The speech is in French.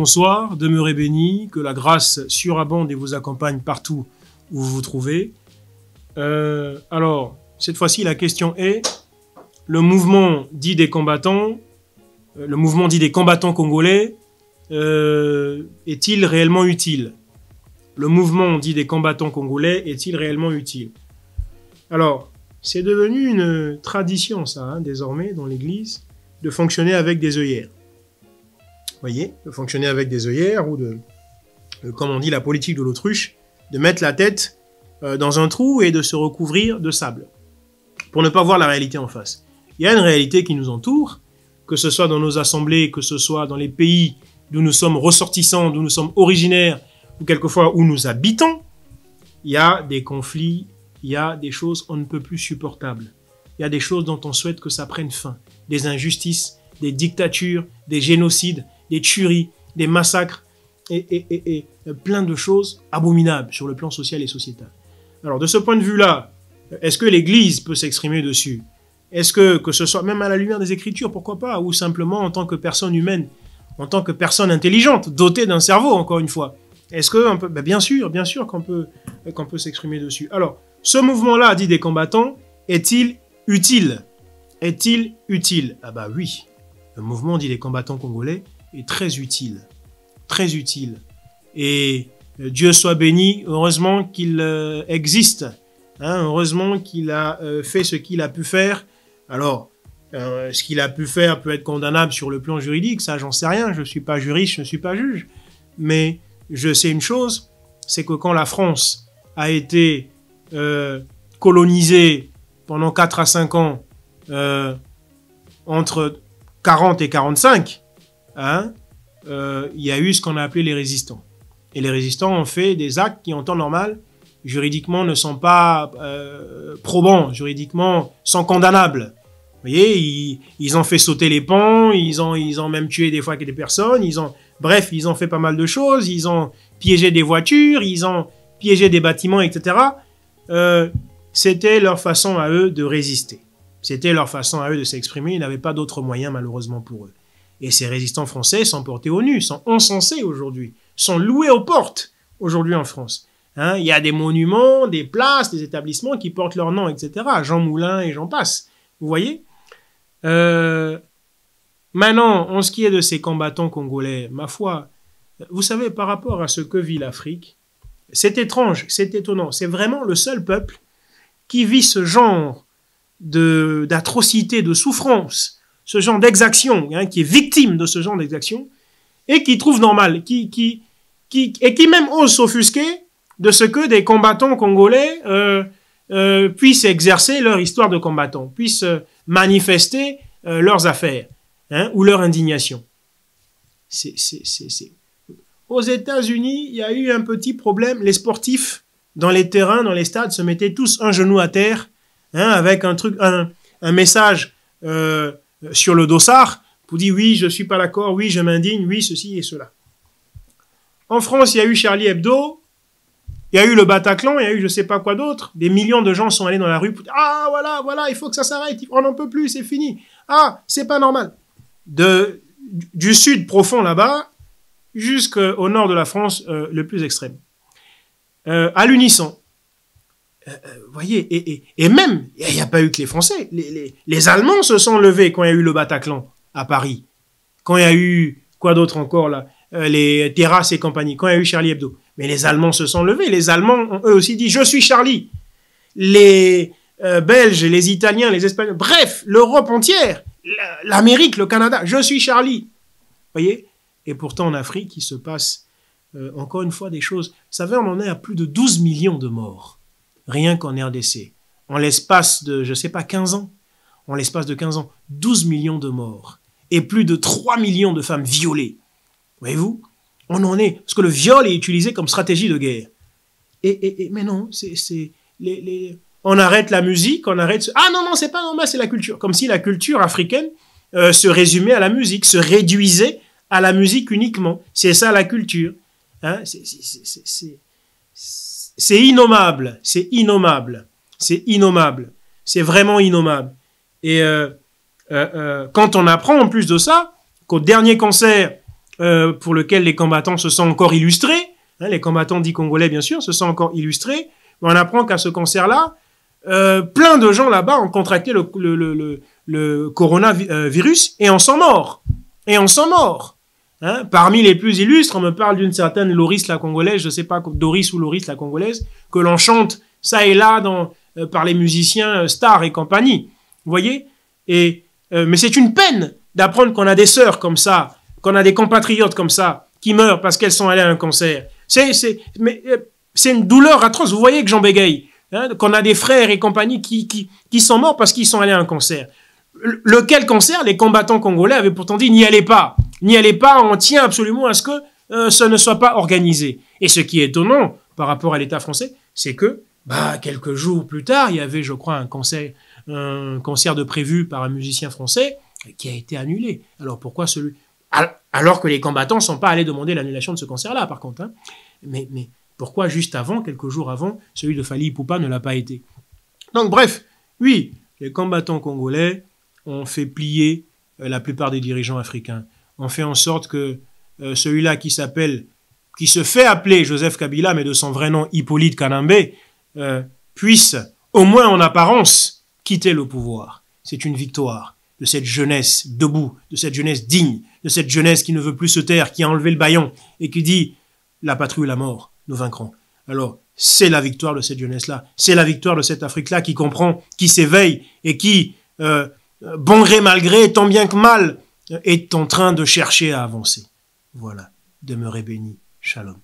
bonsoir, demeurez bénis, que la grâce surabonde et vous accompagne partout où vous vous trouvez. Alors, cette fois-ci, la question est, le mouvement dit des combattants congolais, est-il réellement utile? Le mouvement dit des combattants congolais est-il réellement utile? Alors, c'est devenu une tradition, ça, hein, désormais, dans l'Église, de fonctionner avec des œillères. Vous voyez, de fonctionner avec des œillères ou comme on dit, la politique de l'autruche, de mettre la tête dans un trou et de se recouvrir de sable, pour ne pas voir la réalité en face. Il y a une réalité qui nous entoure, que ce soit dans nos assemblées, que ce soit dans les pays d'où nous sommes ressortissants, d'où nous sommes originaires, ou quelquefois où nous habitons, il y a des conflits, il y a des choses on ne peut plus supportables. Il y a des choses dont on souhaite que ça prenne fin. Des injustices, des dictatures, des génocides, des tueries, des massacres, et plein de choses abominables sur le plan social et sociétal. Alors de ce point de vue-là, est-ce que l'Église peut s'exprimer dessus? Est-ce que ce soit même à la lumière des Écritures, pourquoi pas, ou simplement en tant que personne humaine, en tant que personne intelligente, dotée d'un cerveau, encore une fois? Est-ce qu'on peut, bien sûr qu'on peut s'exprimer dessus. Alors, ce mouvement-là, dit des combattants, est-il utile? Est-il utile? Ah bah oui, le mouvement dit des combattants congolais est très utile. Très utile. Et Dieu soit béni, heureusement qu'il existe. Hein, heureusement qu'il a fait ce qu'il a pu faire. Alors, ce qu'il a pu faire peut être condamnable sur le plan juridique, ça j'en sais rien, je ne suis pas juriste, je ne suis pas juge. Mais je sais une chose, c'est que quand la France a été colonisée pendant 4 à 5 ans, entre 40 et 45, hein, il y a eu ce qu'on a appelé les résistants. Et les résistants ont fait des actes qui, en temps normal, juridiquement ne sont pas probants, juridiquement sont condamnables. Vous voyez, ils ont fait sauter les ponts, ils ont même tué des fois des personnes, bref, ils ont fait pas mal de choses, ils ont piégé des voitures, ils ont piégé des bâtiments, etc. C'était leur façon à eux de résister. C'était leur façon à eux de s'exprimer, ils n'avaient pas d'autres moyens malheureusement pour eux. Et ces résistants français sont portés aux nues, sont encensés aujourd'hui, sont loués aux portes aujourd'hui en France. Hein, il y a des monuments, des places, des établissements qui portent leur nom, etc. Jean Moulin et j'en passe. Vous voyez? Maintenant, en ce qui est de ces combattants congolais, ma foi, vous savez, par rapport à ce que vit l'Afrique, c'est étrange, c'est étonnant. C'est vraiment le seul peuple qui vit ce genre d'atrocité, de souffrance, ce genre d'exaction, hein, qui est victime de ce genre d'exaction, et qui trouve normal, et qui même ose s'offusquer de ce que des combattants congolais puissent exercer leur histoire de combattants, puissent manifester leurs affaires, hein, ou leur indignation. Aux États-Unis, il y a eu un petit problème. Les sportifs, dans les terrains, dans les stades, se mettaient tous un genou à terre, hein, avec un message sur le dossard pour dire oui, je suis pas d'accord, oui, je m'indigne, oui, ceci et cela. En France, il y a eu Charlie Hebdo, il y a eu le Bataclan, il y a eu je sais pas quoi d'autre. Des millions de gens sont allés dans la rue pour dire ah voilà, il faut que ça s'arrête, on n'en peut plus, c'est fini. Ah, c'est pas normal. Du sud profond là-bas jusqu'au nord de la France le plus extrême. À l'unisson. Vous voyez, et même, il n'y a pas eu que les Français. Les Allemands se sont levés quand il y a eu le Bataclan à Paris. Quand il y a eu, quoi d'autre encore là, les terrasses et compagnie. Quand il y a eu Charlie Hebdo. Mais les Allemands se sont levés. Les Allemands ont eux aussi dit « Je suis Charlie ». Les Belges, les Italiens, les Espagnols, bref, l'Europe entière, l'Amérique, le Canada, « Je suis Charlie ». Vous voyez? Et pourtant, en Afrique, il se passe encore une fois des choses. Vous savez, on en est à plus de 12 millions de morts. Rien qu'en RDC. En l'espace de, je sais pas, 15 ans. En l'espace de 15 ans, 12 millions de morts. Et plus de 3 millions de femmes violées. Voyez-vous? On en est. Parce que le viol est utilisé comme stratégie de guerre. Mais non, on arrête la musique, on arrête... Ah non, c'est pas normal, c'est la culture. Comme si la culture africaine se résumait à la musique, se réduisait à la musique uniquement. C'est ça la culture. Hein? C'est innommable, c'est innommable, c'est innommable, c'est vraiment innommable. Et quand on apprend en plus de ça, qu'au dernier concert pour lequel les combattants se sont encore illustrés, hein, les combattants dits congolais bien sûr se sont encore illustrés, mais on apprend qu'à ce concert-là, plein de gens là-bas ont contracté le coronavirus et en sont morts. Et on s'en mord. Hein. Parmi les plus illustres, on me parle d'une certaine Loris la Congolaise, je sais pas, Doris ou Loris la Congolaise, que l'on chante ça et là par les musiciens stars et compagnie. Vous voyez? Mais c'est une peine d'apprendre qu'on a des sœurs comme ça, qu'on a des compatriotes comme ça, qui meurent parce qu'elles sont allées à un concert. C'est une douleur atroce. Vous voyez que j'en bégaye. Hein, qu'on a des frères et compagnie qui sont morts parce qu'ils sont allés à un concert. Lequel concert les combattants congolais avaient pourtant dit n'y allez pas. N'y allez pas, on tient absolument à ce que ce ne soit pas organisé. Et ce qui est étonnant par rapport à l'État français, c'est que quelques jours plus tard, il y avait, je crois, un concert de prévu par un musicien français qui a été annulé. Alors pourquoi alors que les combattants ne sont pas allés demander l'annulation de ce concert-là, par contre. Hein. Mais pourquoi juste avant, quelques jours avant, celui de Fally Ipupa ne l'a pas été? Donc bref, oui, les combattants congolais ont fait plier la plupart des dirigeants africains. On fait en sorte que celui-là qui se fait appeler Joseph Kabila, mais de son vrai nom Hippolyte Kanambe, puisse, au moins en apparence, quitter le pouvoir. C'est une victoire de cette jeunesse debout, de cette jeunesse digne, de cette jeunesse qui ne veut plus se taire, qui a enlevé le bâillon et qui dit « la patrie ou la mort, nous vaincrons ». Alors, c'est la victoire de cette jeunesse-là, c'est la victoire de cette Afrique-là qui comprend, qui s'éveille et qui, bon gré mal gré, tant bien que mal, est en train de chercher à avancer. Voilà, demeurez bénis. Shalom.